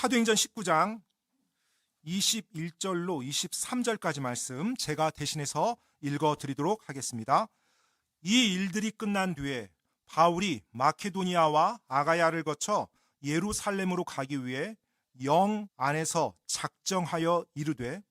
사도행전 19장 21절로 23절까지 말씀 제가 대신해서 읽어드리도록 하겠습니다. 이 일들이 끝난 뒤에 바울이 마케도니아와 아가야를 거쳐 예루살렘으로 가기 위해 영 안에서 작정하여 이르되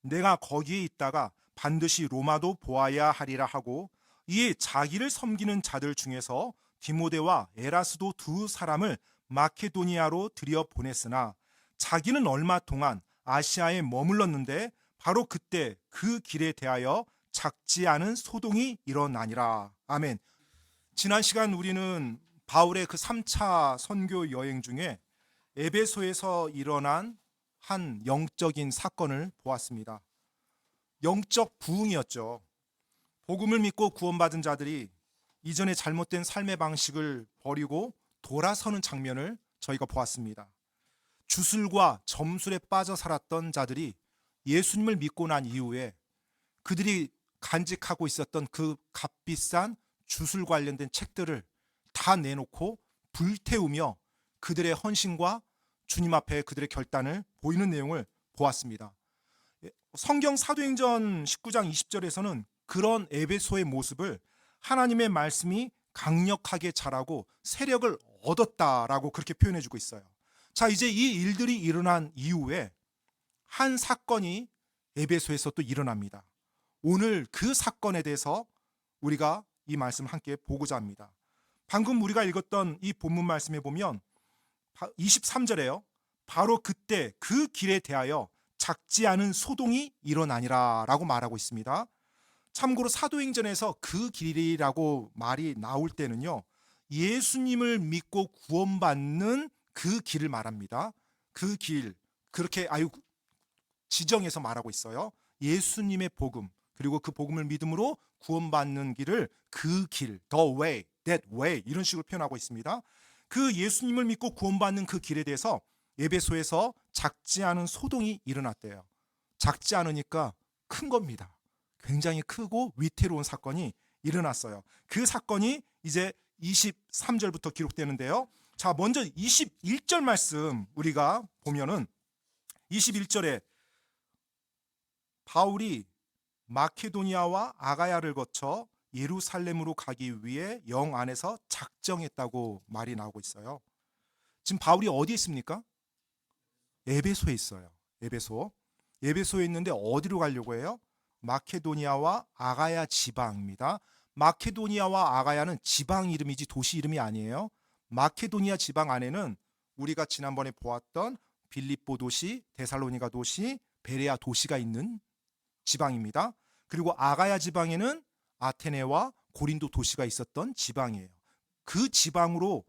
내가 거기에 있다가 반드시 로마도 보아야 하리라 하고, 이에 자기를 섬기는 자들 중에서 디모데와 에라스도 두 사람을 마케도니아로 들여 보냈으나 자기는 얼마 동안 아시아에 머물렀는데 바로 그때 그 길에 대하여 작지 않은 소동이 일어나니라. 아멘. 지난 시간 우리는 바울의 그 3차 선교 여행 중에 에베소에서 일어난 한 영적인 사건을 보았습니다. 영적 부흥이었죠. 복음을 믿고 구원받은 자들이 이전의 잘못된 삶의 방식을 버리고 돌아서는 장면을 저희가 보았습니다. 주술과 점술에 빠져 살았던 자들이 예수님을 믿고 난 이후에 그들이 간직하고 있었던 그 값비싼 주술 관련된 책들을 다 내놓고 불태우며 그들의 헌신과 주님 앞에 그들의 결단을 보이는 내용을 보았습니다. 성경 사도행전 19장 20절에서는 그런 에베소의 모습을 하나님의 말씀이 강력하게 자라고 세력을 얻었다라고 그렇게 표현해주고 있어요. 자, 이제 이 일들이 일어난 이후에 한 사건이 에베소에서 또 일어납니다. 오늘 그 사건에 대해서 우리가 이 말씀을 함께 보고자 합니다. 방금 우리가 읽었던 이 본문 말씀에 보면 23절에요. 바로 그때 그 길에 대하여 작지 않은 소동이 일어나니라 라고 말하고 있습니다. 참고로 사도행전에서 그 길이라고 말이 나올 때는요, 예수님을 믿고 구원받는 그 길을 말합니다. 그 길, 그렇게 아유 지정해서 말하고 있어요. 예수님의 복음, 그리고 그 복음을 믿음으로 구원받는 길을 그 길, the way, that way 이런 식으로 표현하고 있습니다. 그 예수님을 믿고 구원받는 그 길에 대해서 에베소에서 작지 않은 소동이 일어났대요. 작지 않으니까 큰 겁니다. 굉장히 크고 위태로운 사건이 일어났어요. 그 사건이 이제 23절부터 기록되는데요. 자, 먼저 21절 말씀 우리가 보면은 21절에 바울이 마케도니아와 아가야를 거쳐 예루살렘으로 가기 위해 영 안에서 작정했다고 말이 나오고 있어요. 지금 바울이 어디에 있습니까? 에베소에 있어요. 에베소에 있는데 어디로 가려고 해요? 마케도니아와 아가야 지방입니다. 마케도니아와 아가야는 지방 이름이지 도시 이름이 아니에요. 마케도니아 지방 안에는 우리가 지난번에 보았던 빌립보 도시, 데살로니가 도시, 베레아 도시가 있는 지방입니다. 그리고 아가야 지방에는 아테네와 고린도 도시가 있었던 지방이에요. 그 지방으로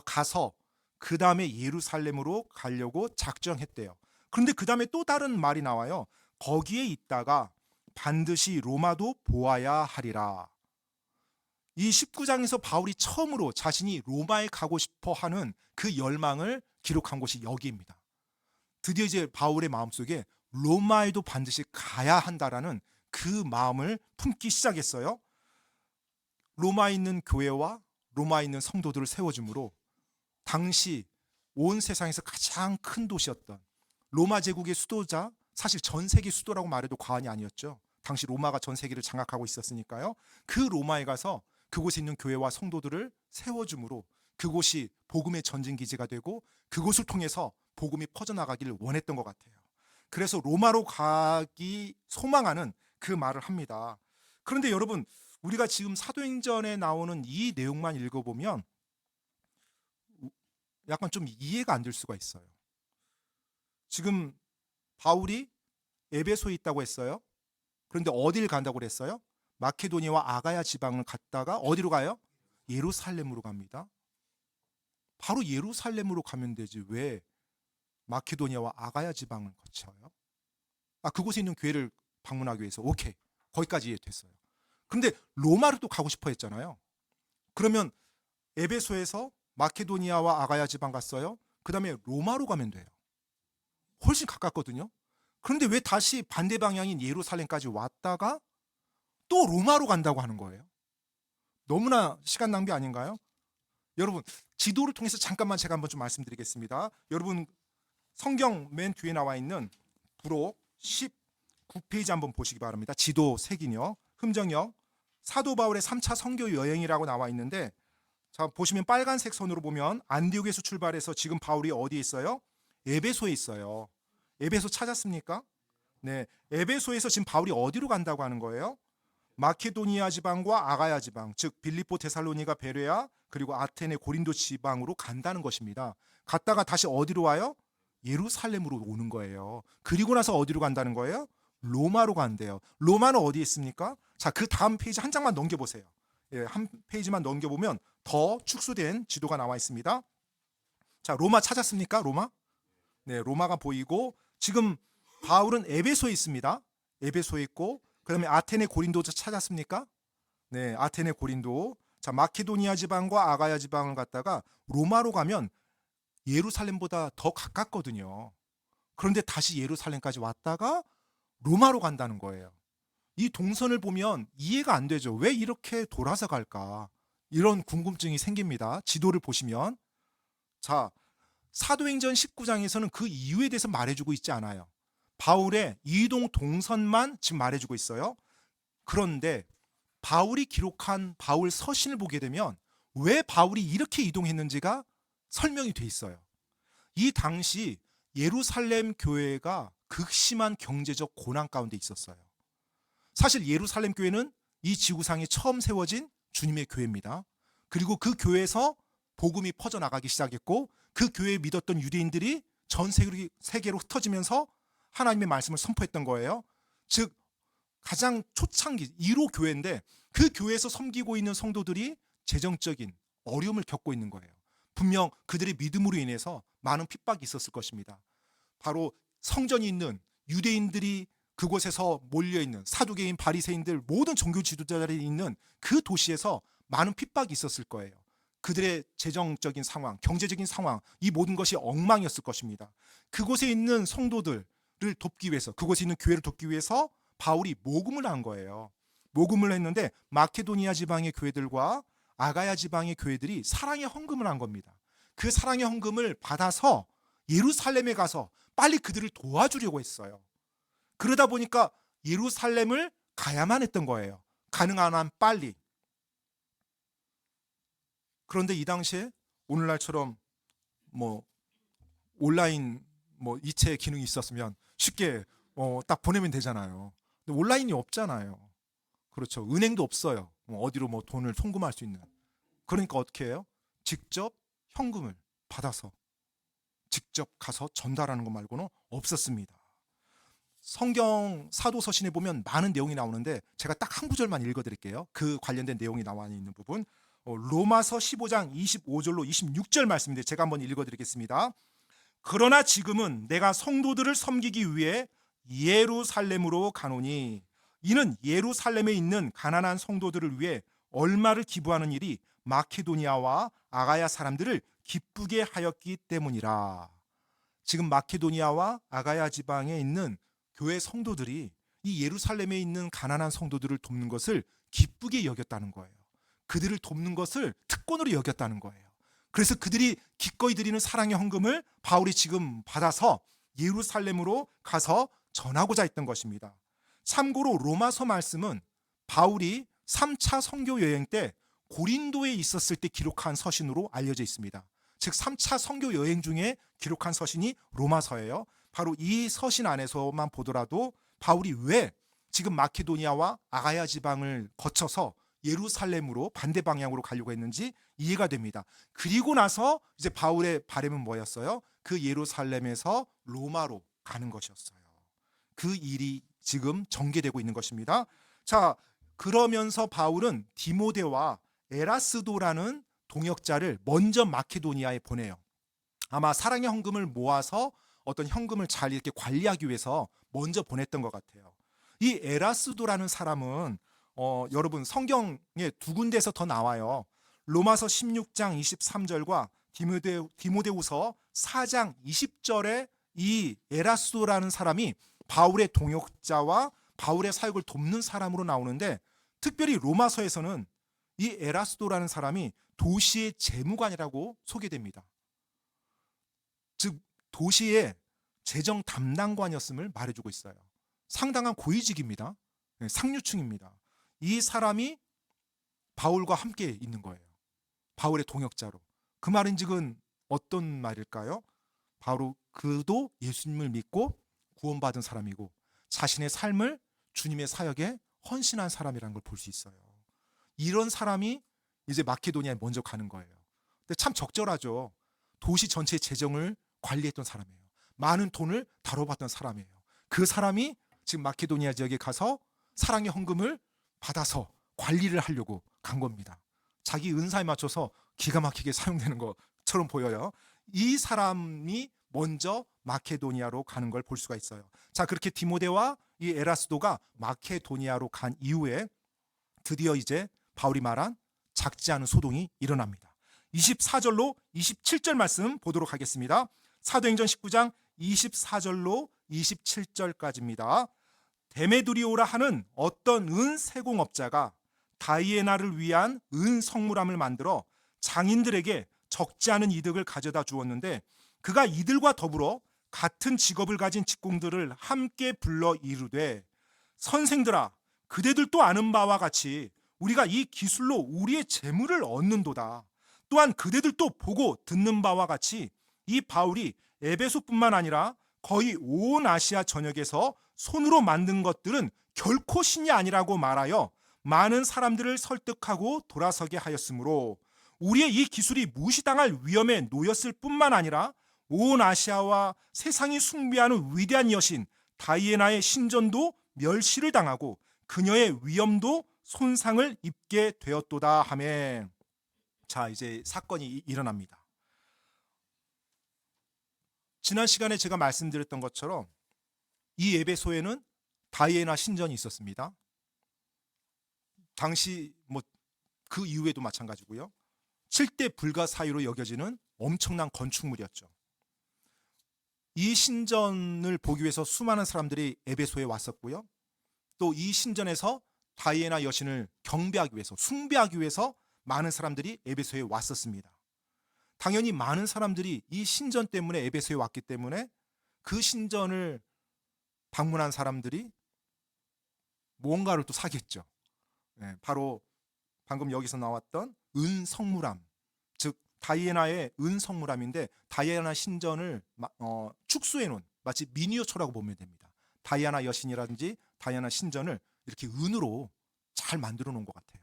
가서 그 다음에 예루살렘으로 가려고 작정했대요. 그런데 그 다음에 또 다른 말이 나와요. 거기에 있다가 반드시 로마도 보아야 하리라. 이 19장에서 바울이 처음으로 자신이 로마에 가고 싶어 하는 그 열망을 기록한 곳이 여기입니다. 드디어 이제 바울의 마음속에 로마에도 반드시 가야 한다라는 그 마음을 품기 시작했어요. 로마에 있는 교회와 로마에 있는 성도들을 세워줌으로 당시 온 세상에서 가장 큰 도시였던 로마 제국의 수도자, 사실 전 세계 수도라고 말해도 과언이 아니었죠. 당시 로마가 전 세계를 장악하고 있었으니까요. 그 로마에 가서 그곳에 있는 교회와 성도들을 세워줌으로 그곳이 복음의 전진기지가 되고 그곳을 통해서 복음이 퍼져나가기를 원했던 것 같아요. 그래서 로마로 가기 소망하는 그 말을 합니다. 그런데 여러분, 우리가 지금 사도행전에 나오는 이 내용만 읽어보면 약간 좀 이해가 안 될 수가 있어요. 지금 바울이 에베소에 있다고 했어요. 그런데 어디를 간다고 그랬어요? 마케도니아와 아가야 지방을 갔다가 어디로 가요? 예루살렘으로 갑니다. 바로 예루살렘으로 가면 되지 왜 마케도니아와 아가야 지방을 거쳐요? 그곳에 있는 교회를 방문하기 위해서 오케이, 거기까지 이해됐어요. 그런데 로마로 또 가고 싶어 했잖아요. 그러면 에베소에서 마케도니아와 아가야 지방 갔어요. 그 다음에 로마로 가면 돼요. 훨씬 가깝거든요. 그런데 왜 다시 반대 방향인 예루살렘까지 왔다가 또 로마로 간다고 하는 거예요? 너무나 시간 낭비 아닌가요? 여러분, 지도를 통해서 잠깐만 제가 한번 좀 말씀드리겠습니다. 여러분, 성경 맨 뒤에 나와 있는 부록 19페이지 한번 보시기 바랍니다. 지도 색인요. 흠정역 사도 바울의 3차 선교 여행이라고 나와 있는데, 자 보시면 빨간색 선으로 보면 안디옥에서 출발해서 지금 바울이 어디에 있어요? 에베소에 있어요. 에베소 찾았습니까? 네, 에베소에서 지금 바울이 어디로 간다고 하는 거예요? 마케도니아 지방과 아가야 지방, 즉 빌립보, 데살로니가, 베레아, 그리고 아테네, 고린도 지방으로 간다는 것입니다. 갔다가 다시 어디로 와요? 예루살렘으로 오는 거예요. 그리고 나서 어디로 간다는 거예요? 로마로 간대요. 로마는 어디에 있습니까? 자, 그 다음 페이지 한 장만 넘겨보세요. 예, 한 페이지만 넘겨보면 더 축소된 지도가 나와 있습니다. 자, 로마 찾았습니까? 로마? 네, 로마가 보이고, 지금 바울은 에베소에 있습니다. 에베소에 있고, 그다음에 아테네, 고린도 찾았습니까? 네, 아테네, 고린도. 자, 마케도니아 지방과 아가야 지방을 갔다가 로마로 가면 예루살렘보다 더 가깝거든요. 그런데 다시 예루살렘까지 왔다가 로마로 간다는 거예요. 이 동선을 보면 이해가 안 되죠. 왜 이렇게 돌아서 갈까? 이런 궁금증이 생깁니다. 지도를 보시면. 자, 사도행전 19장에서는 그 이유에 대해서 말해주고 있지 않아요. 바울의 이동 동선만 지금 말해주고 있어요. 그런데 바울이 기록한 바울 서신을 보게 되면 왜 바울이 이렇게 이동했는지가 설명이 돼 있어요. 이 당시 예루살렘 교회가 극심한 경제적 고난 가운데 있었어요. 사실 예루살렘 교회는 이 지구상에 처음 세워진 주님의 교회입니다. 그리고 그 교회에서 복음이 퍼져나가기 시작했고, 그 교회에 믿었던 유대인들이 전 세계로 흩어지면서 하나님의 말씀을 선포했던 거예요. 즉 가장 초창기 1호 교회인데, 그 교회에서 섬기고 있는 성도들이 재정적인 어려움을 겪고 있는 거예요. 분명 그들의 믿음으로 인해서 많은 핍박이 있었을 것입니다. 바로 성전이 있는 유대인들이 그곳에서 몰려있는 사두개인, 바리새인들, 모든 종교 지도자들이 있는 그 도시에서 많은 핍박이 있었을 거예요. 그들의 재정적인 상황, 경제적인 상황, 이 모든 것이 엉망이었을 것입니다. 그곳에 있는 성도들을 돕기 위해서, 그곳에 있는 교회를 돕기 위해서 바울이 모금을 한 거예요. 모금을 했는데 마케도니아 지방의 교회들과 아가야 지방의 교회들이 사랑의 헌금을 한 겁니다. 그 사랑의 헌금을 받아서 예루살렘에 가서 빨리 그들을 도와주려고 했어요. 그러다 보니까 예루살렘을 가야만 했던 거예요. 가능한 한 빨리. 그런데 이 당시에 오늘날처럼 온라인 이체 기능이 있었으면 쉽게 딱 보내면 되잖아요. 근데 온라인이 없잖아요. 그렇죠. 은행도 없어요. 어디로 돈을 송금할 수 있는. 그러니까 어떻게 해요? 직접 현금을 받아서 직접 가서 전달하는 것 말고는 없었습니다. 성경 사도서신에 보면 많은 내용이 나오는데 제가 딱 한 구절만 읽어드릴게요. 그 관련된 내용이 나와 있는 부분. 로마서 15장 25절로 26절 말씀인데 제가 한번 읽어드리겠습니다. 그러나 지금은 내가 성도들을 섬기기 위해 예루살렘으로 가노니 이는 예루살렘에 있는 가난한 성도들을 위해 얼마를 기부하는 일이 마케도니아와 아가야 사람들을 기쁘게 하였기 때문이라. 지금 마케도니아와 아가야 지방에 있는 교회 성도들이 이 예루살렘에 있는 가난한 성도들을 돕는 것을 기쁘게 여겼다는 거예요. 그들을 돕는 것을 특권으로 여겼다는 거예요. 그래서 그들이 기꺼이 드리는 사랑의 헌금을 바울이 지금 받아서 예루살렘으로 가서 전하고자 했던 것입니다. 참고로 로마서 말씀은 바울이 3차 선교 여행 때 고린도에 있었을 때 기록한 서신으로 알려져 있습니다. 즉 3차 선교 여행 중에 기록한 서신이 로마서예요. 바로 이 서신 안에서만 보더라도 바울이 왜 지금 마케도니아와 아가야 지방을 거쳐서 예루살렘으로 반대 방향으로 가려고 했는지 이해가 됩니다. 그리고 나서 이제 바울의 바람은 뭐였어요? 그 예루살렘에서 로마로 가는 것이었어요. 그 일이 지금 전개되고 있는 것입니다. 자, 그러면서 바울은 디모데와 에라스도라는 동역자를 먼저 마케도니아에 보내요. 아마 사랑의 헌금을 모아서 어떤 현금을 잘 이렇게 관리하기 위해서 먼저 보냈던 것 같아요. 이 에라스도라는 사람은 여러분 성경에 두 군데에서 더 나와요. 로마서 16장 23절과 디모데후서 4장 20절에 이 에라스도라는 사람이 바울의 동역자와 바울의 사역을 돕는 사람으로 나오는데, 특별히 로마서에서는 이 에라스도라는 사람이 도시의 재무관이라고 소개됩니다. 즉 도시의 재정 담당관이었음을 말해주고 있어요. 상당한 고위직입니다. 상류층입니다. 이 사람이 바울과 함께 있는 거예요. 바울의 동역자로. 그 말인즉은 어떤 말일까요? 바로 그도 예수님을 믿고 구원받은 사람이고 자신의 삶을 주님의 사역에 헌신한 사람이라는 걸 볼 수 있어요. 이런 사람이 이제 마케도니아에 먼저 가는 거예요. 근데 참 적절하죠. 도시 전체의 재정을 관리했던 사람이에요. 많은 돈을 다뤄봤던 사람이에요. 그 사람이 지금 마케도니아 지역에 가서 사랑의 헌금을 받아서 관리를 하려고 간 겁니다. 자기 은사에 맞춰서 기가 막히게 사용되는 것처럼 보여요. 이 사람이 먼저 마케도니아로 가는 걸 볼 수가 있어요. 자, 그렇게 디모데와 이 에라스도가 마케도니아로 간 이후에 드디어 이제 바울이 말한 작지 않은 소동이 일어납니다. 24절로 27절 말씀 보도록 하겠습니다. 사도행전 19장 24절로 27절까지입니다. 데메드리오라 하는 어떤 은 세공업자가 다이애나를 위한 은 성물함을 만들어 장인들에게 적지 않은 이득을 가져다 주었는데 그가 이들과 더불어 같은 직업을 가진 직공들을 함께 불러 이르되 선생들아 그대들도 아는 바와 같이 우리가 이 기술로 우리의 재물을 얻는도다. 또한 그대들도 보고 듣는 바와 같이 이 바울이 에베소뿐만 아니라 거의 온 아시아 전역에서 손으로 만든 것들은 결코 신이 아니라고 말하여 많은 사람들을 설득하고 돌아서게 하였으므로 우리의 이 기술이 무시당할 위험에 놓였을 뿐만 아니라 온 아시아와 세상이 숭배하는 위대한 여신 다이애나의 신전도 멸시를 당하고 그녀의 위엄도 손상을 입게 되었도다 하매. 자, 이제 사건이 일어납니다. 지난 시간에 제가 말씀드렸던 것처럼 이 에베소에는 다이애나 신전이 있었습니다. 당시 그 이후에도 마찬가지고요. 7대 불가사의로 여겨지는 엄청난 건축물이었죠. 이 신전을 보기 위해서 수많은 사람들이 에베소에 왔었고요. 또 이 신전에서 다이애나 여신을 경배하기 위해서, 숭배하기 위해서 많은 사람들이 에베소에 왔었습니다. 당연히 많은 사람들이 이 신전 때문에 에베소에 왔기 때문에 그 신전을 방문한 사람들이 뭔가를 또 사겠죠. 바로 방금 여기서 나왔던 은 성물함, 즉 다이애나의 은 성물함인데 다이애나 신전을 축소해 놓은 마치 미니어처라고 보면 됩니다. 다이애나 여신이라든지 다이애나 신전을 이렇게 은으로 잘 만들어 놓은 것 같아요.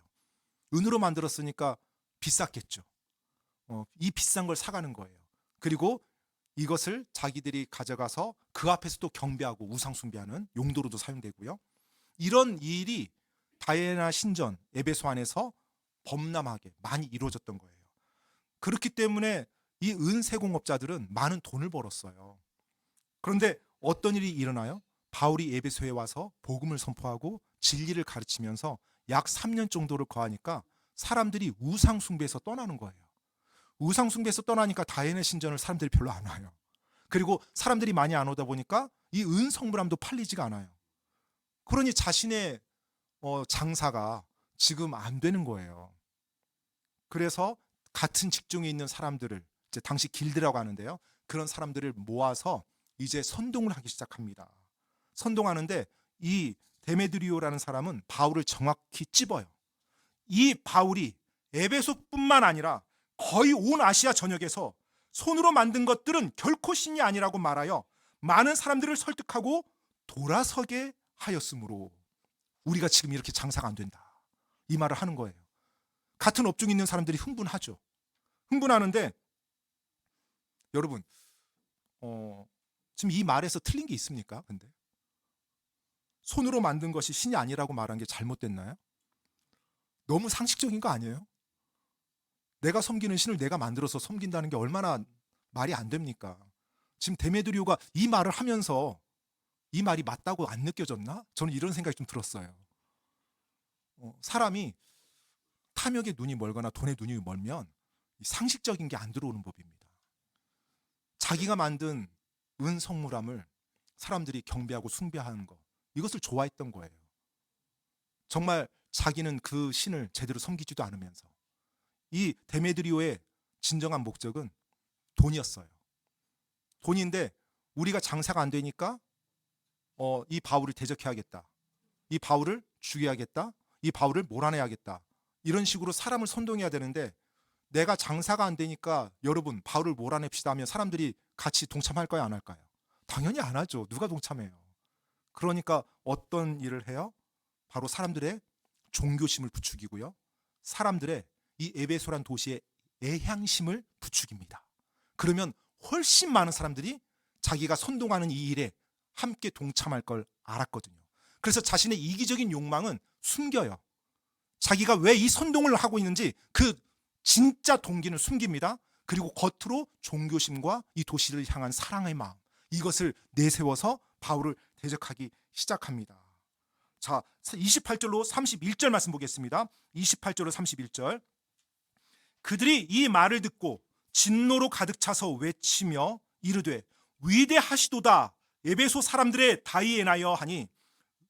은으로 만들었으니까 비쌌겠죠. 이 비싼 걸 사가는 거예요. 그리고 이것을 자기들이 가져가서 그 앞에서도 경배하고 우상 숭배하는 용도로도 사용되고요. 이런 일이 다이애나 신전 에베소 안에서 범람하게 많이 이루어졌던 거예요. 그렇기 때문에 이 은세공업자들은 많은 돈을 벌었어요. 그런데 어떤 일이 일어나요? 바울이 에베소에 와서 복음을 선포하고 진리를 가르치면서 약 3년 정도를 거하니까 사람들이 우상 숭배에서 떠나는 거예요. 우상 숭배에서 떠나니까 다이애나 신전을 사람들이 별로 안 와요. 그리고 사람들이 많이 안 오다 보니까 이 은성물함도 팔리지가 않아요. 그러니 자신의 장사가 지금 안 되는 거예요. 그래서 같은 직종에 있는 사람들을 이제 당시 길드라고 하는데요. 그런 사람들을 모아서 이제 선동을 하기 시작합니다. 선동하는데 이 데메드리오라는 사람은 바울을 정확히 찝어요. 이 바울이 에베소뿐만 아니라 거의 온 아시아 전역에서 손으로 만든 것들은 결코 신이 아니라고 말하여 많은 사람들을 설득하고 돌아서게 하였으므로 우리가 지금 이렇게 장사가 안 된다. 이 말을 하는 거예요. 같은 업종에 있는 사람들이 흥분하죠. 흥분하는데 여러분 지금 이 말에서 틀린 게 있습니까? 근데 손으로 만든 것이 신이 아니라고 말한 게 잘못됐나요? 너무 상식적인 거 아니에요? 내가 섬기는 신을 내가 만들어서 섬긴다는 게 얼마나 말이 안 됩니까? 지금 데메드리오가 이 말을 하면서 이 말이 맞다고 안 느껴졌나? 저는 이런 생각이 좀 들었어요. 사람이 탐욕에 눈이 멀거나 돈에 눈이 멀면 상식적인 게 안 들어오는 법입니다. 자기가 만든 은성물함을 사람들이 경배하고 숭배하는 것, 이것을 좋아했던 거예요. 정말 자기는 그 신을 제대로 섬기지도 않으면서. 이 데메드리오의 진정한 목적은 돈이었어요. 돈인데 우리가 장사가 안 되니까 이 바울을 대적해야겠다. 이 바울을 죽여야겠다. 이 바울을 몰아내야겠다. 이런 식으로 사람을 선동해야 되는데 내가 장사가 안 되니까 여러분 바울을 몰아냅시다 하면 사람들이 같이 동참할까요? 안 할까요? 당연히 안 하죠. 누가 동참해요? 그러니까 어떤 일을 해요? 바로 사람들의 종교심을 부추기고요. 사람들의 이 에베소란 도시의 애향심을 부추깁니다. 그러면 훨씬 많은 사람들이 자기가 선동하는 이 일에 함께 동참할 걸 알았거든요. 그래서 자신의 이기적인 욕망은 숨겨요. 자기가 왜 이 선동을 하고 있는지 그 진짜 동기는 숨깁니다. 그리고 겉으로 종교심과 이 도시를 향한 사랑의 마음, 이것을 내세워서 바울을 대적하기 시작합니다. 자, 28절로 31절 말씀 보겠습니다. 28절로 31절. 그들이 이 말을 듣고 진노로 가득 차서 외치며 이르되 위대하시도다 에베소 사람들의 다이애나여 하니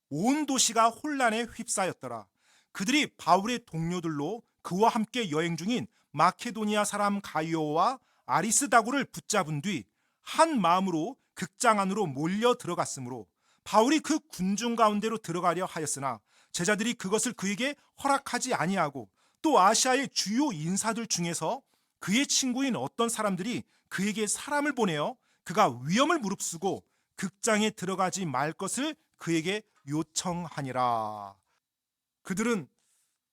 온 도시가 혼란에 휩싸였더라. 그들이 바울의 동료들로 그와 함께 여행 중인 마케도니아 사람 가이오와 아리스다고를 붙잡은 뒤 한 마음으로 극장 안으로 몰려 들어갔으므로 바울이 그 군중 가운데로 들어가려 하였으나 제자들이 그것을 그에게 허락하지 아니하고 또 아시아의 주요 인사들 중에서 그의 친구인 어떤 사람들이 그에게 사람을 보내어 그가 위험을 무릅쓰고 극장에 들어가지 말 것을 그에게 요청하니라. 그들은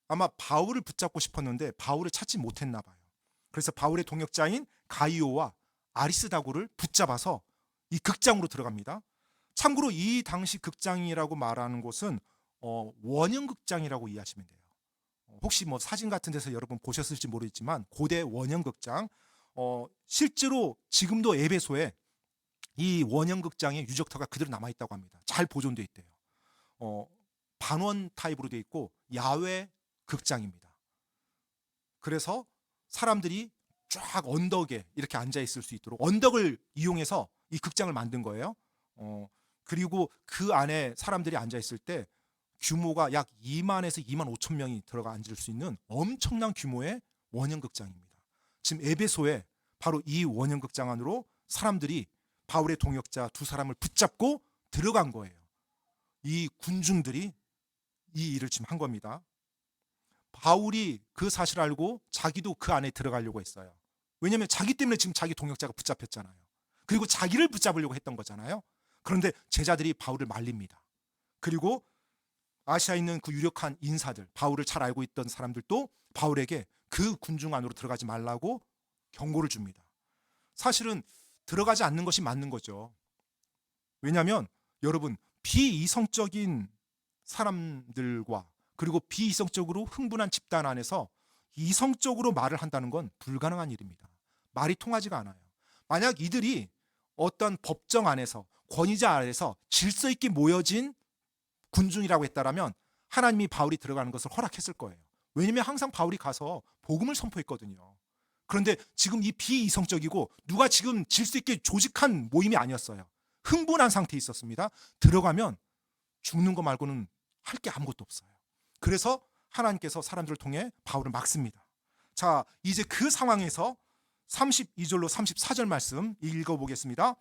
아마 바울을 붙잡고 싶었는데 바울을 찾지 못했나 봐요. 그래서 바울의 동역자인 가이오와 아리스다고를 붙잡아서 이 극장으로 들어갑니다. 참고로 이 당시 극장이라고 말하는 곳은 원형극장이라고 이해하시면 돼요. 혹시 뭐 사진 같은 데서 여러분 보셨을지 모르겠지만 고대 원형극장, 실제로 지금도 에베소에 이 원형극장의 유적터가 그대로 남아있다고 합니다. 잘 보존되어 있대요. 반원 타입으로 되어 있고 야외 극장입니다. 그래서 사람들이 쫙 언덕에 이렇게 앉아 있을 수 있도록 언덕을 이용해서 이 극장을 만든 거예요. 그리고 그 안에 사람들이 앉아 있을 때 규모가 약 2만에서 2만 5천 명이 들어가 앉을 수 있는 엄청난 규모의 원형극장입니다. 지금 에베소에 바로 이 원형극장 안으로 사람들이 바울의 동역자 두 사람을 붙잡고 들어간 거예요. 이 군중들이 이 일을 지금 한 겁니다. 바울이 그 사실을 알고 자기도 그 안에 들어가려고 했어요. 왜냐하면 자기 때문에 지금 자기 동역자가 붙잡혔잖아요. 그리고 자기를 붙잡으려고 했던 거잖아요. 그런데 제자들이 바울을 말립니다. 그리고 아시아에 있는 그 유력한 인사들, 바울을 잘 알고 있던 사람들도 바울에게 그 군중 안으로 들어가지 말라고 경고를 줍니다. 사실은 들어가지 않는 것이 맞는 거죠. 왜냐하면 여러분 비이성적인 사람들과 그리고 비이성적으로 흥분한 집단 안에서 이성적으로 말을 한다는 건 불가능한 일입니다. 말이 통하지가 않아요. 만약 이들이 어떤 법정 안에서 권위자 아래서 질서 있게 모여진 군중이라고 했다라면 하나님이 바울이 들어가는 것을 허락했을 거예요. 왜냐하면 항상 바울이 가서 복음을 선포했거든요. 그런데 지금 이 비이성적이고 누가 지금 질서 있게 조직한 모임이 아니었어요. 흥분한 상태에 있었습니다. 들어가면 죽는 거 말고는 할 게 아무것도 없어요. 그래서 하나님께서 사람들을 통해 바울을 막습니다. 자, 이제 그 상황에서 32절로 34절 말씀 읽어보겠습니다.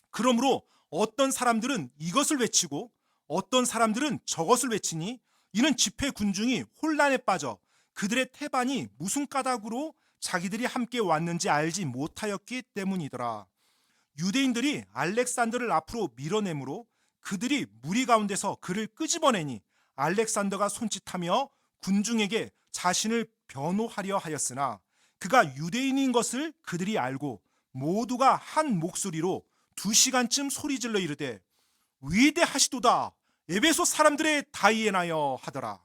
그러므로 어떤 사람들은 이것을 외치고 어떤 사람들은 저것을 외치니 이는 집회 군중이 혼란에 빠져 그들의 태반이 무슨 까닭으로 자기들이 함께 왔는지 알지 못하였기 때문이더라. 유대인들이 알렉산더를 앞으로 밀어내므로 그들이 무리 가운데서 그를 끄집어내니 알렉산더가 손짓하며 군중에게 자신을 변호하려 하였으나 그가 유대인인 것을 그들이 알고 모두가 한 목소리로 2시간쯤 소리질러 이르되 위대하시도다 에베소 사람들의 다이애나여 하더라.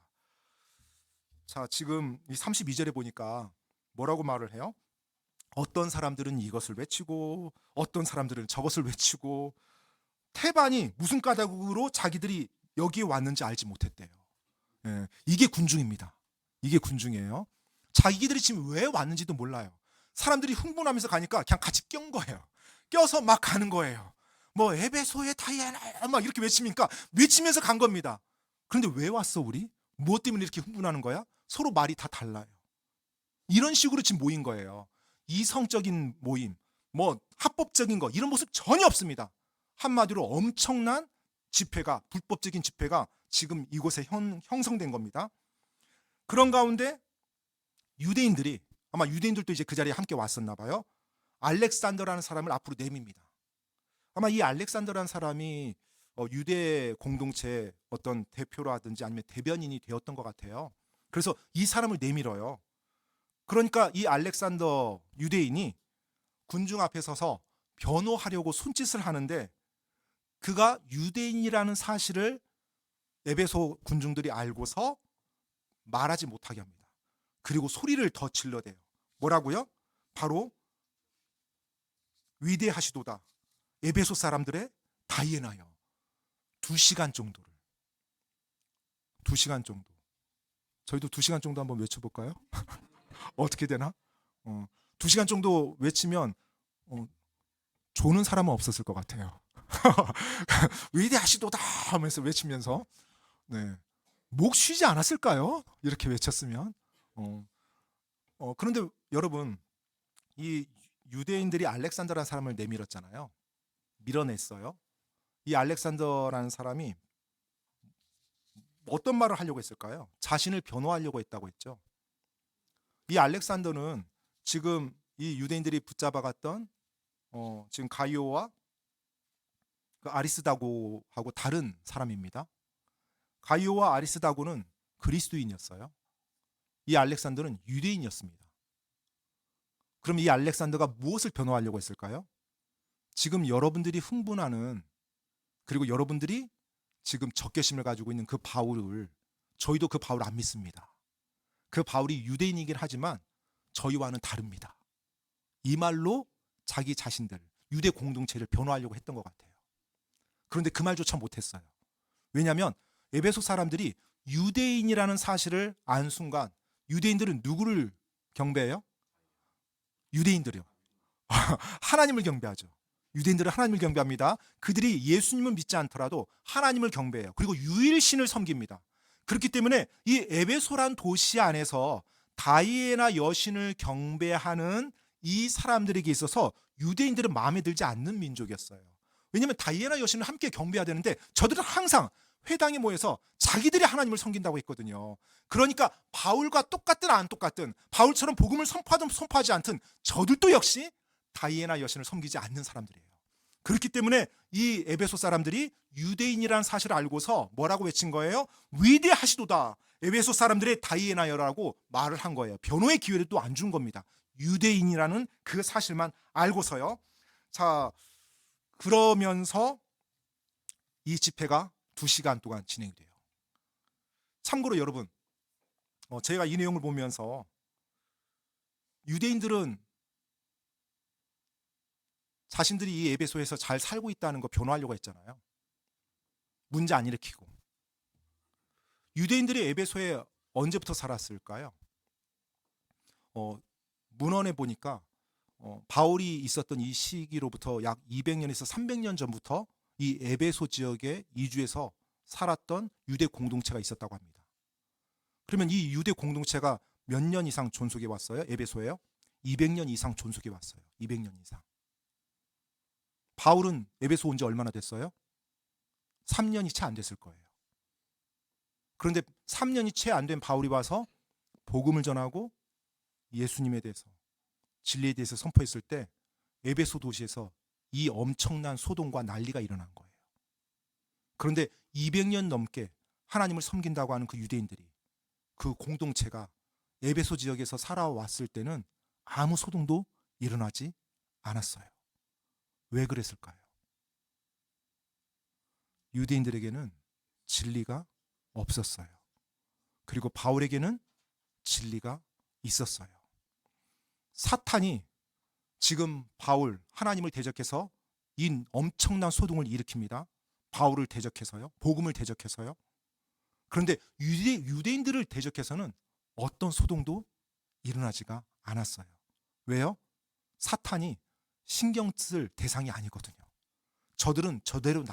자, 지금 이 32절에 보니까 뭐라고 말을 해요? 어떤 사람들은 이것을 외치고 어떤 사람들은 저것을 외치고 태반이 무슨 까닭으로 자기들이 여기에 왔는지 알지 못했대요. 이게 군중입니다. 이게 군중이에요. 자기들이 지금 왜 왔는지도 몰라요. 사람들이 흥분하면서 가니까 그냥 같이 껴 거예요. 껴서 막 가는 거예요. 뭐 에베소의 다이애나 막 이렇게 외치니까 외치면서 간 겁니다. 그런데 왜 왔어 우리? 무엇 때문에 이렇게 흥분하는 거야? 서로 말이 다 달라요. 이런 식으로 지금 모인 거예요. 이성적인 모임, 뭐 합법적인 거 이런 모습 전혀 없습니다. 한마디로 엄청난 집회가 불법적인 집회가 지금 이곳에 형성된 겁니다. 그런 가운데 유대인들이 아마 유대인들도 이제 그 자리에 함께 왔었나 봐요. 알렉산더라는 사람을 앞으로 내밉니다. 아마 이 알렉산더라는 사람이 유대 공동체의 어떤 대표라든지 아니면 대변인이 되었던 것 같아요. 그래서 이 사람을 내밀어요. 그러니까 이 알렉산더 유대인이 군중 앞에 서서 변호하려고 손짓을 하는데 그가 유대인이라는 사실을 에베소 군중들이 알고서 말하지 못하게 합니다. 그리고 소리를 더 질러대요. 뭐라고요? 바로 위대하시도다 에베소 사람들의 다이애나여. 2시간 정도를 2시간 정도 저희도 2시간 정도 한번 외쳐볼까요? 어떻게 되나? 2시간 정도 외치면 조는 사람은 없었을 것 같아요. 위대하시도다 하면서 외치면서 네. 목 쉬지 않았을까요? 이렇게 외쳤으면 그런데 여러분 이 유대인들이 알렉산더라는 사람을 내밀었잖아요. 밀어냈어요. 이 알렉산더라는 사람이 어떤 말을 하려고 했을까요? 자신을 변호하려고 했다고 했죠. 이 알렉산더는 지금 이 유대인들이 붙잡아갔던 지금 가이오와 그 아리스다고하고 다른 사람입니다. 가이오와 아리스다고는 그리스도인이었어요. 이 알렉산더는 유대인이었습니다. 그럼 이 알렉산더가 무엇을 변호하려고 했을까요? 지금 여러분들이 흥분하는 그리고 여러분들이 지금 적개심을 가지고 있는 그 바울을 저희도 그 바울 안 믿습니다. 그 바울이 유대인이긴 하지만 저희와는 다릅니다. 이 말로 자기 자신들 유대 공동체를 변호하려고 했던 것 같아요. 그런데 그 말조차 못했어요. 왜냐하면 에베소 사람들이 유대인이라는 사실을 안 순간 유대인들은 누구를 경배해요? 유대인들이요. 하나님을 경배하죠. 유대인들은 하나님을 경배합니다. 그들이 예수님을 믿지 않더라도 하나님을 경배해요. 그리고 유일신을 섬깁니다. 그렇기 때문에 이 에베소란 도시 안에서 다이애나 여신을 경배하는 이 사람들에게 있어서 유대인들은 마음에 들지 않는 민족이었어요. 왜냐하면 다이애나 여신을 함께 경배해야 되는데 저들은 항상 회당에 모여서 자기들이 하나님을 섬긴다고 했거든요. 그러니까 바울과 똑같든 안 똑같든 바울처럼 복음을 선포하든 선포하지 않든 저들도 역시 다이애나 여신을 섬기지 않는 사람들이에요. 그렇기 때문에 이 에베소 사람들이 유대인이라는 사실을 알고서 뭐라고 외친 거예요? 위대하시도다 에베소 사람들의 다이애나여라고 말을 한 거예요. 변호의 기회를 또 안 준 겁니다. 유대인이라는 그 사실만 알고서요. 자, 그러면서 이 집회가 2시간 동안 진행이 돼요. 참고로 여러분, 제가 이 내용을 보면서 유대인들은 자신들이 이 에베소에서 잘 살고 있다는 거 변호하려고 했잖아요. 문제 안 일으키고. 유대인들이 에베소에 언제부터 살았을까요? 문헌에 보니까 바울이 있었던 이 시기로부터 약 200년에서 300년 전부터 이 에베소 지역에 이주해서 살았던 유대 공동체가 있었다고 합니다. 그러면 이 유대 공동체가 몇 년 이상 존속해 왔어요? 에베소에요? 200년 이상 존속해 왔어요. 200년 이상. 바울은 에베소 온 지 얼마나 됐어요? 3년이 채 안 됐을 거예요. 그런데 3년이 채 안 된 바울이 와서 복음을 전하고 예수님에 대해서 진리에 대해서 선포했을 때 에베소 도시에서 이 엄청난 소동과 난리가 일어난 거예요. 그런데 200년 넘게 하나님을 섬긴다고 하는 그 유대인들이 그 공동체가 에베소 지역에서 살아왔을 때는 아무 소동도 일어나지 않았어요. 왜 그랬을까요? 유대인들에게는 진리가 없었어요. 그리고 바울에게는 진리가 있었어요. 사탄이 지금 바울, 하나님을 대적해서 이 엄청난 소동을 일으킵니다. 바울을 대적해서요. 복음을 대적해서요. 그런데 유대인들을 대적해서는 어떤 소동도 일어나지가 않았어요. 왜요? 사탄이 신경 쓸 대상이 아니거든요. 저들은 저대로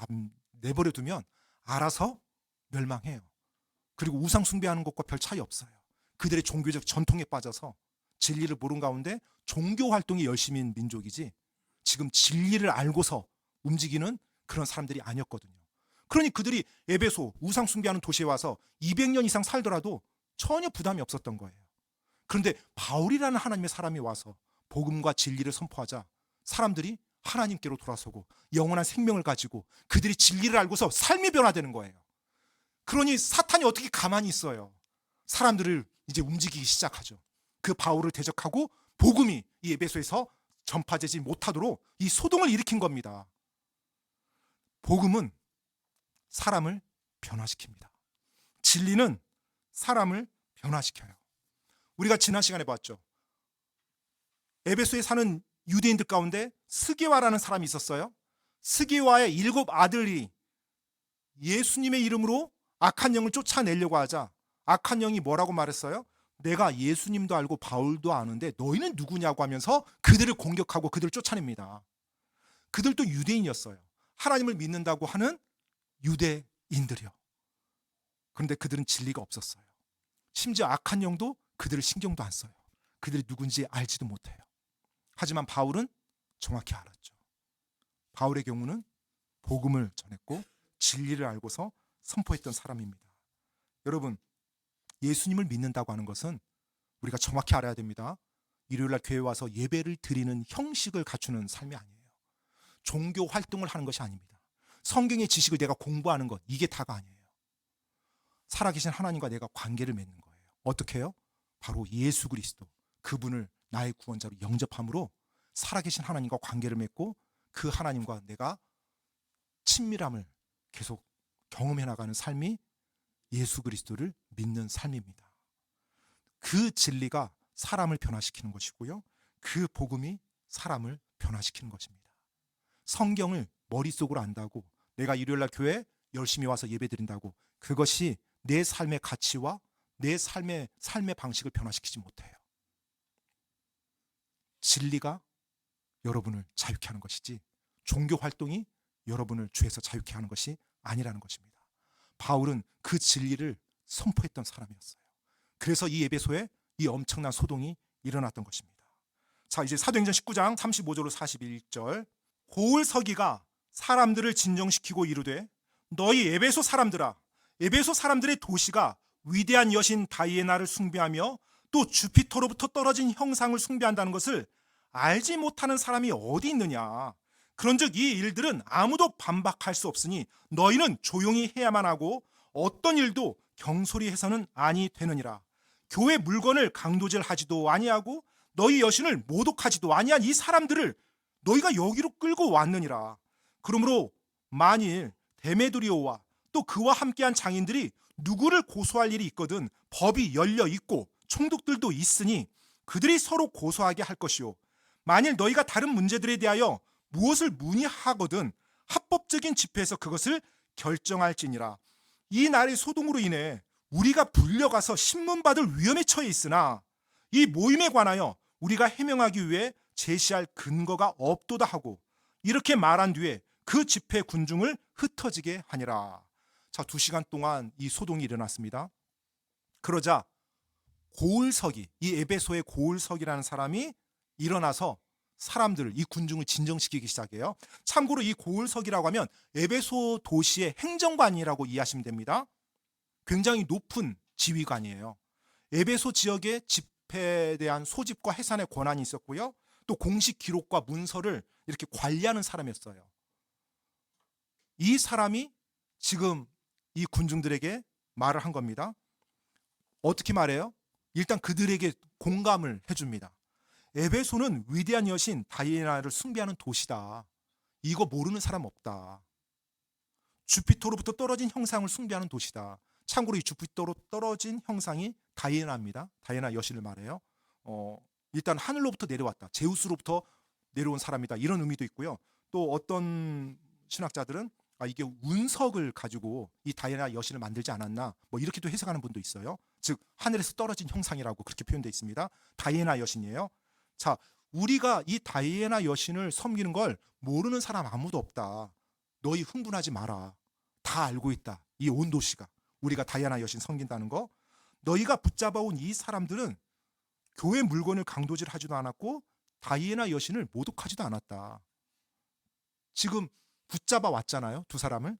내버려 두면 알아서 멸망해요. 그리고 우상 숭배하는 것과 별 차이 없어요. 그들의 종교적 전통에 빠져서 진리를 모른 가운데 종교 활동이 열심인 민족이지 지금 진리를 알고서 움직이는 그런 사람들이 아니었거든요. 그러니 그들이 에베소 우상 숭배하는 도시에 와서 200년 이상 살더라도 전혀 부담이 없었던 거예요. 그런데 바울이라는 하나님의 사람이 와서 복음과 진리를 선포하자 사람들이 하나님께로 돌아서고 영원한 생명을 가지고 그들이 진리를 알고서 삶이 변화되는 거예요. 그러니 사탄이 어떻게 가만히 있어요. 사람들을 이제 움직이기 시작하죠. 그 바울을 대적하고 복음이 이 에베소에서 전파되지 못하도록 이 소동을 일으킨 겁니다. 복음은 사람을 변화시킵니다. 진리는 사람을 변화시켜요. 우리가 지난 시간에 봤죠. 에베소에 사는 유대인들 가운데 스게와라는 사람이 있었어요. 스게와의 7 아들이 예수님의 이름으로 악한 영을 쫓아내려고 하자 악한 영이 뭐라고 말했어요? 내가 예수님도 알고 바울도 아는데 너희는 누구냐고 하면서 그들을 공격하고 그들을 쫓아냅니다. 그들도 유대인이었어요. 하나님을 믿는다고 하는 유대인들이요. 그런데 그들은 진리가 없었어요. 심지어 악한 영도 그들을 신경도 안 써요. 그들이 누군지 알지도 못해요. 하지만 바울은 정확히 알았죠. 바울의 경우는 복음을 전했고 진리를 알고서 선포했던 사람입니다. 여러분, 예수님을 믿는다고 하는 것은 우리가 정확히 알아야 됩니다. 일요일날 교회에 와서 예배를 드리는 형식을 갖추는 삶이 아니에요. 종교 활동을 하는 것이 아닙니다. 성경의 지식을 내가 공부하는 것, 이게 다가 아니에요. 살아계신 하나님과 내가 관계를 맺는 거예요. 어떻게 해요? 바로 예수 그리스도, 그분을 나의 구원자로 영접함으로 살아계신 하나님과 관계를 맺고 그 하나님과 내가 친밀함을 계속 경험해 나가는 삶이 예수 그리스도를 믿는 삶입니다. 그 진리가 사람을 변화시키는 것이고요. 그 복음이 사람을 변화시키는 것입니다. 성경을 머릿속으로 안다고 내가 일요일날 교회에 열심히 와서 예배드린다고 그것이 내 삶의 가치와 내 삶의 방식을 변화시키지 못해요. 진리가 여러분을 자유케 하는 것이지 종교 활동이 여러분을 죄에서 자유케 하는 것이 아니라는 것입니다. 바울은 그 진리를 선포했던 사람이었어요. 그래서 이 에베소에 이 엄청난 소동이 일어났던 것입니다. 자, 이제 사도행전 19장 35절로 41절. 고울서기가 사람들을 진정시키고 이르되 너희 에베소 사람들아, 에베소 사람들의 도시가 위대한 여신 다이애나를 숭배하며 또 주피터로부터 떨어진 형상을 숭배한다는 것을 알지 못하는 사람이 어디 있느냐. 그런즉 이 일들은 아무도 반박할 수 없으니 너희는 조용히 해야만 하고 어떤 일도 경솔히 해서는 아니 되느니라. 교회 물건을 강도질하지도 아니하고 너희 여신을 모독하지도 아니한 이 사람들을 너희가 여기로 끌고 왔느니라. 그러므로 만일 데메드리오와 또 그와 함께한 장인들이 누구를 고소할 일이 있거든 법이 열려 있고 총독들도 있으니 그들이 서로 고소하게 할 것이요. 만일 너희가 다른 문제들에 대하여 무엇을 문의하거든 합법적인 집회에서 그것을 결정할지니라. 이 날의 소동으로 인해 우리가 불려가서 신문받을 위험에 처해 있으나 이 모임에 관하여 우리가 해명하기 위해 제시할 근거가 없도다 하고 이렇게 말한 뒤에 그 집회 군중을 흩어지게 하니라. 자, 2시간 동안 이 소동이 일어났습니다. 그러자 고울서기, 이 에베소의 고울서기라는 사람이 일어나서 사람들을, 이 군중을 진정시키기 시작해요. 참고로 이 고울서기라고 하면 에베소 도시의 행정관이라고 이해하시면 됩니다. 굉장히 높은 지휘관이에요. 에베소 지역의 집회에 대한 소집과 해산의 권한이 있었고요. 또 공식 기록과 문서를 이렇게 관리하는 사람이었어요. 이 사람이 지금 이 군중들에게 말을 한 겁니다. 어떻게 말해요? 일단 그들에게 공감을 해줍니다. 에베소는 위대한 여신 다이애나를 숭배하는 도시다. 이거 모르는 사람 없다. 주피터로부터 떨어진 형상을 숭배하는 도시다. 참고로 이 주피터로 떨어진 형상이 다이애나입니다. 다이애나 여신을 말해요. 일단 하늘로부터 내려왔다. 제우스로부터 내려온 사람이다. 이런 의미도 있고요. 또 어떤 신학자들은 이게 운석을 가지고 이 다이애나 여신을 만들지 않았나, 뭐 이렇게도 해석하는 분도 있어요. 즉 하늘에서 떨어진 형상이라고 그렇게 표현되어 있습니다. 다이애나 여신이에요. 자, 우리가 이 다이애나 여신을 섬기는 걸 모르는 사람 아무도 없다. 너희 흥분하지 마라. 다 알고 있다. 이 온 도시가 우리가 다이애나 여신 섬긴다는 거. 너희가 붙잡아온 이 사람들은 교회 물건을 강도질하지도 않았고 다이애나 여신을 모독하지도 않았다. 지금 붙잡아 왔잖아요, 두 사람을.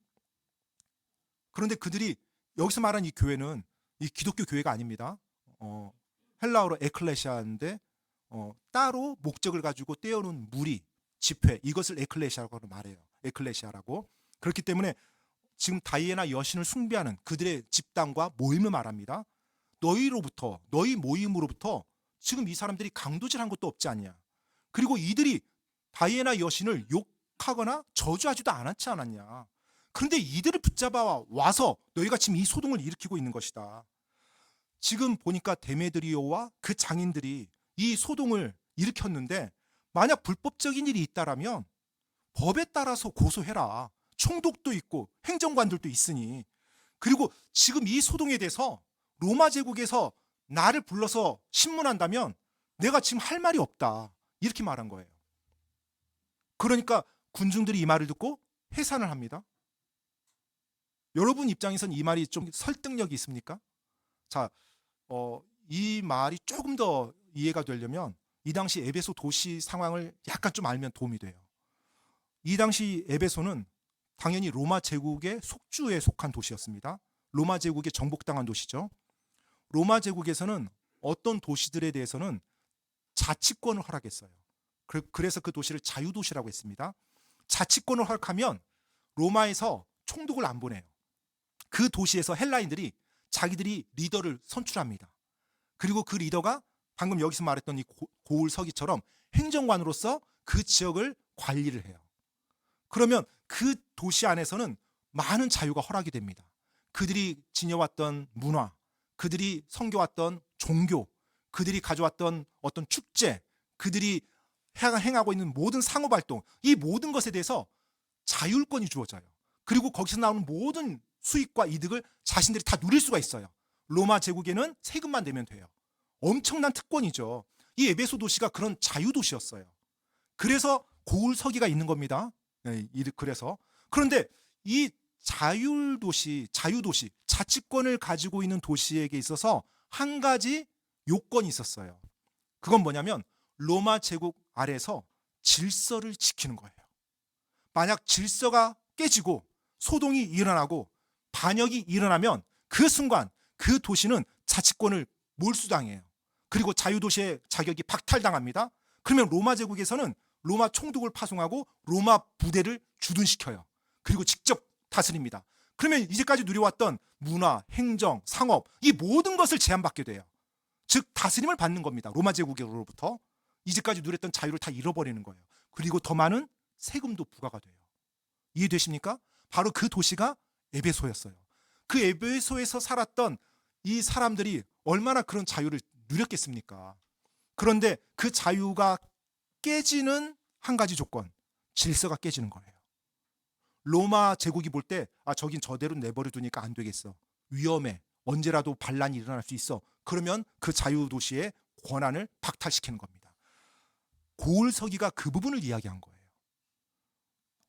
그런데 그들이 여기서 말한 이 교회는 이 기독교 교회가 아닙니다. 헬라어로 에클레시아인데 따로 목적을 가지고 떼어놓은 무리, 집회, 이것을 에클레시아라고 말해요. 에클레시아라고. 그렇기 때문에 지금 다이애나 여신을 숭배하는 그들의 집단과 모임을 말합니다. 너희로부터, 너희 모임으로부터 지금 이 사람들이 강도질한 것도 없지 않냐. 그리고 이들이 다이애나 여신을 욕하거나 저주하지도 않았지 않았냐. 그런데 이들을 붙잡아 와서 너희가 지금 이 소동을 일으키고 있는 것이다. 지금 보니까 데메드리오와 그 장인들이 이 소동을 일으켰는데 만약 불법적인 일이 있다라면 법에 따라서 고소해라. 총독도 있고 행정관들도 있으니. 그리고 지금 이 소동에 대해서 로마 제국에서 나를 불러서 신문한다면 내가 지금 할 말이 없다. 이렇게 말한 거예요. 그러니까 군중들이 이 말을 듣고 해산을 합니다. 여러분 입장에선 이 말이 좀 설득력이 있습니까? 자, 이 말이 조금 더 이해가 되려면 이 당시 에베소 도시 상황을 약간 좀 알면 도움이 돼요. 이 당시 에베소는 당연히 로마 제국의 속주에 속한 도시였습니다. 로마 제국에 정복당한 도시죠. 로마 제국에서는 어떤 도시들에 대해서는 자치권을 허락했어요. 그래서 그 도시를 자유도시라고 했습니다. 자치권을 허락하면 로마에서 총독을 안 보내요. 그 도시에서 헬라인들이 자기들이 리더를 선출합니다. 그리고 그 리더가 방금 여기서 말했던 이 고을 서기처럼 행정관으로서 그 지역을 관리를 해요. 그러면 그 도시 안에서는 많은 자유가 허락이 됩니다. 그들이 지녀왔던 문화, 그들이 섬겨왔던 종교, 그들이 가져왔던 어떤 축제, 그들이 행하고 있는 모든 상호발동, 이 모든 것에 대해서 자율권이 주어져요. 그리고 거기서 나오는 모든 수익과 이득을 자신들이 다 누릴 수가 있어요. 로마 제국에는 세금만 내면 돼요. 엄청난 특권이죠. 이 에베소 도시가 그런 자유도시였어요. 그래서 고을 서기가 있는 겁니다. 네, 그래서 그런데 이 자유도시, 자치권을 가지고 있는 도시에게 있어서 한 가지 요건이 있었어요. 그건 뭐냐면 로마 제국 아래에서 질서를 지키는 거예요. 만약 질서가 깨지고 소동이 일어나고 반역이 일어나면 그 순간 그 도시는 자치권을 몰수당해요. 그리고 자유도시의 자격이 박탈당합니다. 그러면 로마 제국에서는 로마 총독을 파송하고 로마 부대를 주둔시켜요. 그리고 직접 다스립니다. 그러면 이제까지 누려왔던 문화, 행정, 상업 이 모든 것을 제한받게 돼요. 즉 다스림을 받는 겁니다. 로마 제국으로부터 이제까지 누렸던 자유를 다 잃어버리는 거예요. 그리고 더 많은 세금도 부과가 돼요. 이해되십니까? 바로 그 도시가 에베소였어요. 그 에베소에서 살았던 이 사람들이 얼마나 그런 자유를 누렸겠습니까? 그런데 그 자유가 깨지는 한 가지 조건, 질서가 깨지는 거예요. 로마 제국이 볼 때 저긴 저대로 내버려 두니까 안 되겠어. 위험해. 언제라도 반란이 일어날 수 있어. 그러면 그 자유도시의 권한을 박탈시키는 겁니다. 고을 서기가 그 부분을 이야기한 거예요.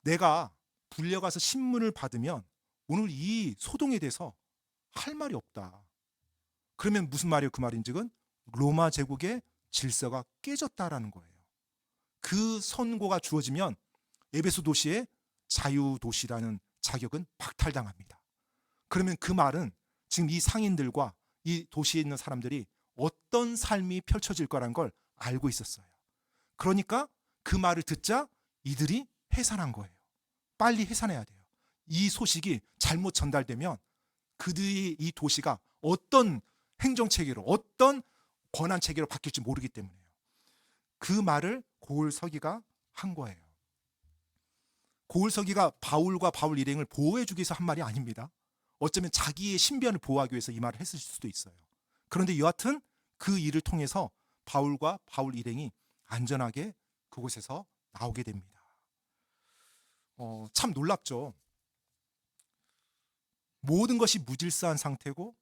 내가 불려가서 신문을 받으면 오늘 이 소동에 대해서 할 말이 없다. 그러면 무슨 말이에요? 그 말인즉은 로마 제국의 질서가 깨졌다라는 거예요. 그 선고가 주어지면 에베소 도시의 자유도시라는 자격은 박탈당합니다. 그러면 그 말은 지금 이 상인들과 이 도시에 있는 사람들이 어떤 삶이 펼쳐질 거란 걸 알고 있었어요. 그러니까 그 말을 듣자 이들이 해산한 거예요. 빨리 해산해야 돼요. 이 소식이 잘못 전달되면 그들이 이 도시가 어떤 행정체계로 어떤 권한체계로 바뀔지 모르기 때문에요. 그 말을 고을 서기가 한 거예요. 고을 서기가 바울과 바울 일행을 보호해주기 위해서 한 말이 아닙니다. 어쩌면 자기의 신변을 보호하기 위해서 이 말을 했을 수도 있어요. 그런데 여하튼 그 일을 통해서 바울과 바울 일행이 안전하게 그곳에서 나오게 됩니다. 참 놀랍죠. 모든 것이 무질서한 상태고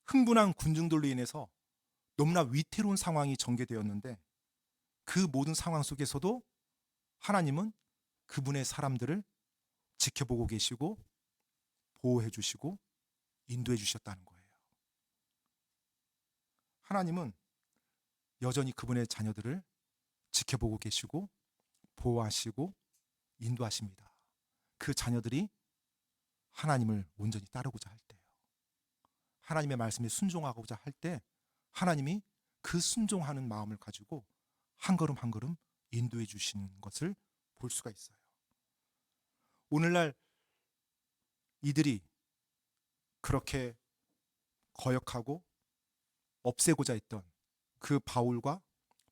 흥분한 군중들로 인해서 너무나 위태로운 상황이 전개되었는데 그 모든 상황 속에서도 하나님은 그분의 사람들을 지켜보고 계시고 보호해 주시고 인도해 주셨다는 거예요. 하나님은 여전히 그분의 자녀들을 지켜보고 계시고 보호하시고 인도하십니다. 그 자녀들이 하나님을 온전히 따르고자 할 때요. 하나님의 말씀에 순종하고자 할 때 하나님이 그 순종하는 마음을 가지고 한 걸음 한 걸음 인도해 주시는 것을 볼 수가 있어요. 오늘날 이들이 그렇게 거역하고 없애고자 했던 그 바울과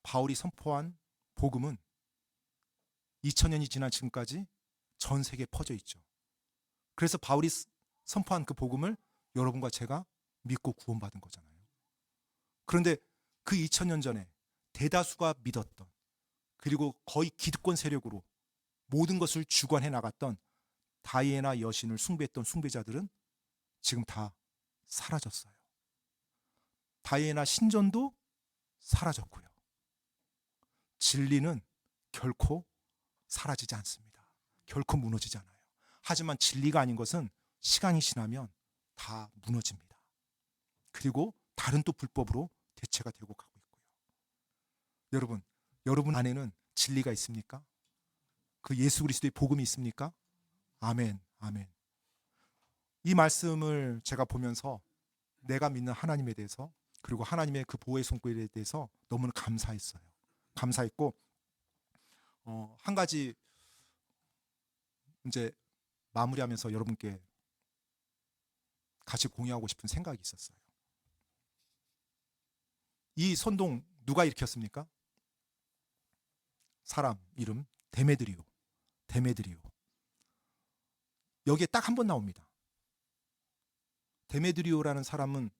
바울이 선포한 복음은 2000년이 지난 지금까지 전 세계에 퍼져 있죠. 그래서 바울이 선포한 그 복음을 여러분과 제가 믿고 구원받은 거잖아요. 그런데 그 2000년 전에 대다수가 믿었던, 그리고 거의 기득권 세력으로 모든 것을 주관해 나갔던 다이애나 여신을 숭배했던 숭배자들은 지금 다 사라졌어요. 다이애나 신전도 사라졌고요. 진리는 결코 사라지지 않습니다. 결코 무너지지 않아요. 하지만 진리가 아닌 것은 시간이 지나면 다 무너집니다. 그리고 다른 또 불법으로 대체가 되고 가고 있고요. 여러분 안에는 진리가 있습니까? 그 예수 그리스도의 복음이 있습니까? 아멘, 아멘. 이 말씀을 제가 보면서 내가 믿는 하나님에 대해서, 그리고 하나님의 그 보호의 손길에 대해서 너무나 감사했어요. 감사했고 한 가지 이제 마무리하면서 여러분께 같이 공유하고 싶은 생각이 있었어요. 이 선동 누가 일으켰습니까? 사람 이름 데메드리오. 여기에 딱 한 번 나옵니다. 데메드리오라는 사람은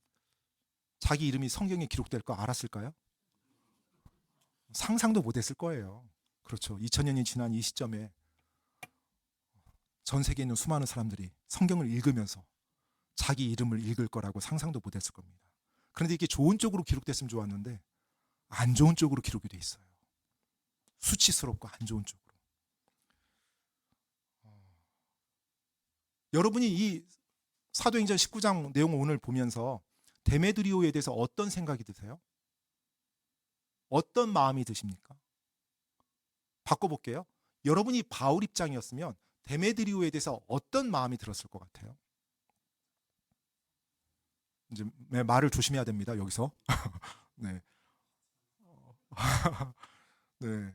자기 이름이 성경에 기록될 거 알았을까요? 상상도 못했을 거예요. 그렇죠. 2000년이 지난 이 시점에 전 세계에 있는 수많은 사람들이 성경을 읽으면서 자기 이름을 읽을 거라고 상상도 못했을 겁니다. 그런데 이게 좋은 쪽으로 기록됐으면 좋았는데 안 좋은 쪽으로 기록이 돼 있어요. 수치스럽고 안 좋은 쪽으로. 여러분이 이 사도행전 19장 내용을 오늘 보면서 데메드리오에 대해서 어떤 생각이 드세요? 어떤 마음이 드십니까? 바꿔볼게요. 여러분이 바울 입장이었으면 데메드리오에 대해서 어떤 마음이 들었을 것 같아요? 이제 말을 조심해야 됩니다. 여기서. 네. 네.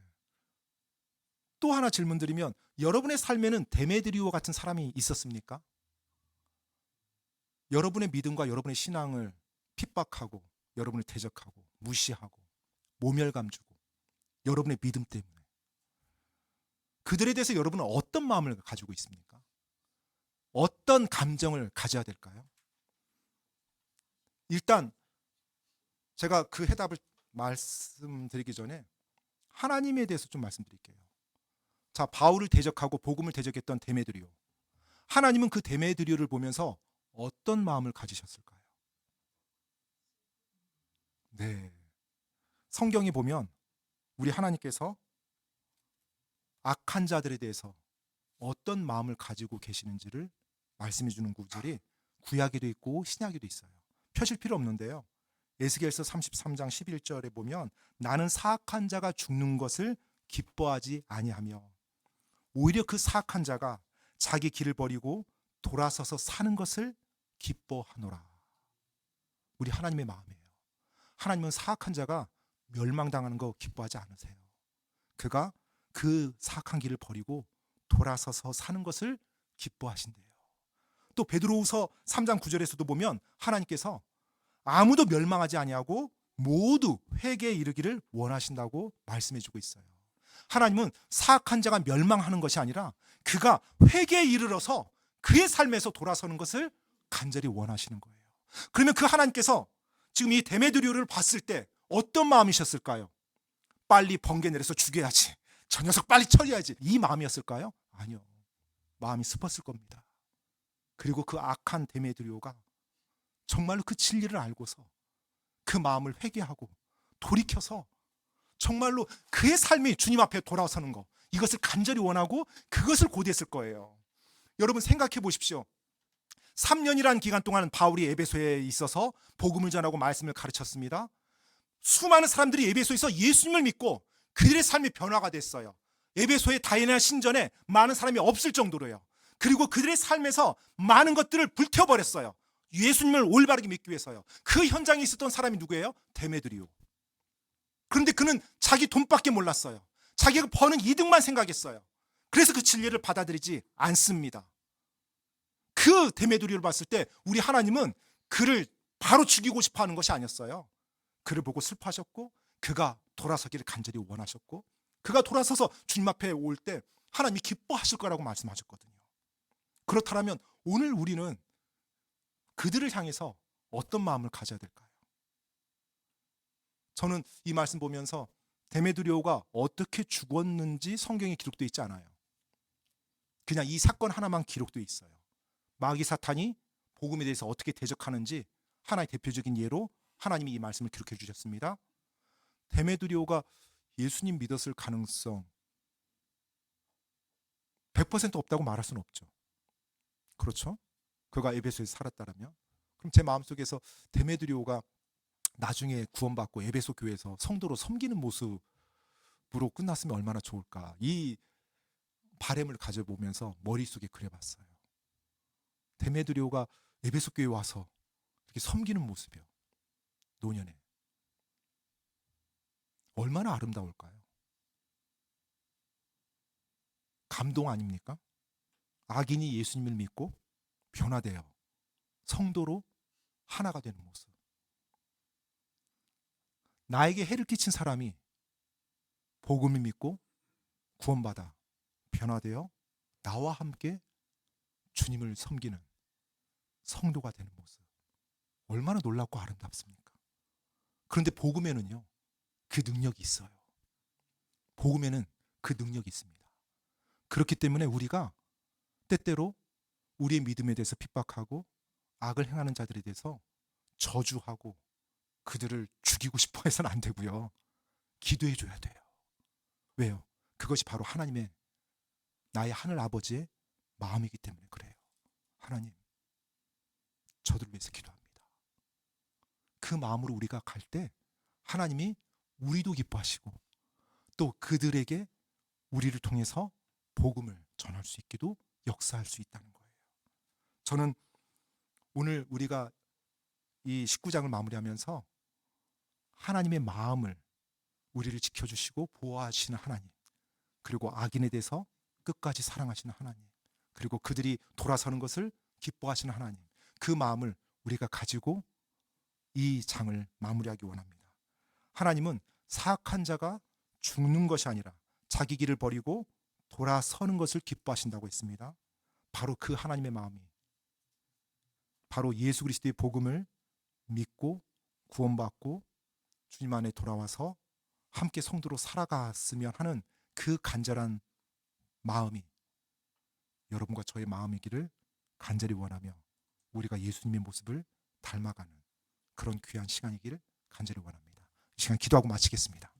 또 하나 질문 드리면 여러분의 삶에는 데메드리오 같은 사람이 있었습니까? 여러분의 믿음과 여러분의 신앙을 핍박하고 여러분을 대적하고 무시하고 모멸감 주고 여러분의 믿음 때문에 그들에 대해서 여러분은 어떤 마음을 가지고 있습니까? 어떤 감정을 가져야 될까요? 일단 제가 그 해답을 말씀드리기 전에 하나님에 대해서 좀 말씀드릴게요. 자, 바울을 대적하고 복음을 대적했던 데메드리오. 하나님은 그 데메드리오를 보면서 어떤 마음을 가지셨을까요? 네. 성경에 보면 우리 하나님께서 악한 자들에 대해서 어떤 마음을 가지고 계시는지를 말씀해 주는 구절이 구약에도 있고 신약에도 있어요. 펴실 필요 없는데요. 에스겔서 33장 11절에 보면 나는 사악한 자가 죽는 것을 기뻐하지 아니하며 오히려 그 사악한 자가 자기 길을 버리고 돌아서서 사는 것을 기뻐하노라. 우리 하나님의 마음이에요. 하나님은 사악한 자가 멸망당하는 거 기뻐하지 않으세요. 그가 그 사악한 길을 버리고 돌아서서 사는 것을 기뻐하신대요. 또 베드로후서 3장 9절에서도 보면 하나님께서 아무도 멸망하지 아니하고 모두 회개에 이르기를 원하신다고 말씀해주고 있어요. 하나님은 사악한 자가 멸망하는 것이 아니라 그가 회개에 이르러서 그의 삶에서 돌아서는 것을 간절히 원하시는 거예요. 그러면 그 하나님께서 지금 이 데메드리오를 봤을 때 어떤 마음이셨을까요? 빨리 번개 내려서 죽여야지, 저 녀석 빨리 처리해야지, 이 마음이었을까요? 아니요. 마음이 슬펐을 겁니다. 그리고 그 악한 데메드리오가 정말로 그 진리를 알고서 그 마음을 회개하고 돌이켜서 정말로 그의 삶이 주님 앞에 돌아서는 것, 이것을 간절히 원하고 그것을 고대했을 거예요. 여러분 생각해 보십시오. 3년이라는 기간 동안 바울이 에베소에 있어서 복음을 전하고 말씀을 가르쳤습니다. 수많은 사람들이 에베소에서 예수님을 믿고 그들의 삶이 변화가 됐어요. 에베소의 다이애나 신전에 많은 사람이 없을 정도로요. 그리고 그들의 삶에서 많은 것들을 불태워버렸어요. 예수님을 올바르게 믿기 위해서요. 그 현장에 있었던 사람이 누구예요? 데메드리오. 그런데 그는 자기 돈밖에 몰랐어요. 자기가 버는 이득만 생각했어요. 그래서 그 진리를 받아들이지 않습니다. 그 데메드리오를 봤을 때 우리 하나님은 그를 바로 죽이고 싶어 하는 것이 아니었어요. 그를 보고 슬퍼하셨고 그가 돌아서기를 간절히 원하셨고 그가 돌아서서 주님 앞에 올 때 하나님이 기뻐하실 거라고 말씀하셨거든요. 그렇다면 오늘 우리는 그들을 향해서 어떤 마음을 가져야 될까요? 저는 이 말씀 보면서 데메드리오가 어떻게 죽었는지 성경에 기록되어 있지 않아요. 그냥 이 사건 하나만 기록되어 있어요. 마귀 사탄이 복음에 대해서 어떻게 대적하는지 하나의 대표적인 예로 하나님이 이 말씀을 기록해 주셨습니다. 데메드리오가 예수님 믿었을 가능성 100% 없다고 말할 수는 없죠. 그렇죠? 그가 에베소에서 살았다라면 그럼 제 마음속에서 데메드리오가 나중에 구원받고 에베소 교회에서 성도로 섬기는 모습으로 끝났으면 얼마나 좋을까. 이 바램을 가져보면서 머릿속에 그려봤어요. 데메드리오가 에베소 교회에 와서 이렇게 섬기는 모습이요. 노년에. 얼마나 아름다울까요? 감동 아닙니까? 악인이 예수님을 믿고 변화되어 성도로 하나가 되는 모습. 나에게 해를 끼친 사람이 복음을 믿고 구원받아 변화되어 나와 함께 주님을 섬기는 성도가 되는 모습. 얼마나 놀랍고 아름답습니까? 그런데 복음에는요, 그 능력이 있어요. 복음에는 그 능력이 있습니다. 그렇기 때문에 우리가 때때로 우리의 믿음에 대해서 핍박하고 악을 행하는 자들에 대해서 저주하고 그들을 죽이고 싶어 해서는 안 되고요. 기도해 줘야 돼요. 왜요? 그것이 바로 하나님의 나의 하늘 아버지의 마음이기 때문에 그래요. 하나님, 저들을 위해서 기도합니다. 그 마음으로 우리가 갈 때 하나님이 우리도 기뻐하시고 또 그들에게 우리를 통해서 복음을 전할 수 있기도 역사할 수 있다는 거예요. 저는 오늘 우리가 이 19장을 마무리하면서 하나님의 마음을 우리를 지켜주시고 보호하시는 하나님, 그리고 악인에 대해서 끝까지 사랑하시는 하나님, 그리고 그들이 돌아서는 것을 기뻐하시는 하나님, 그 마음을 우리가 가지고 이 장을 마무리하기 원합니다. 하나님은 사악한 자가 죽는 것이 아니라 자기 길을 버리고 돌아서는 것을 기뻐하신다고 했습니다. 바로 그 하나님의 마음이 바로 예수 그리스도의 복음을 믿고 구원받고 주님 안에 돌아와서 함께 성도로 살아갔으면 하는 그 간절한 마음이 여러분과 저의 마음이기를 간절히 원하며 우리가 예수님의 모습을 닮아가는 그런 귀한 시간이기를 간절히 원합니다. 이 시간 기도하고 마치겠습니다.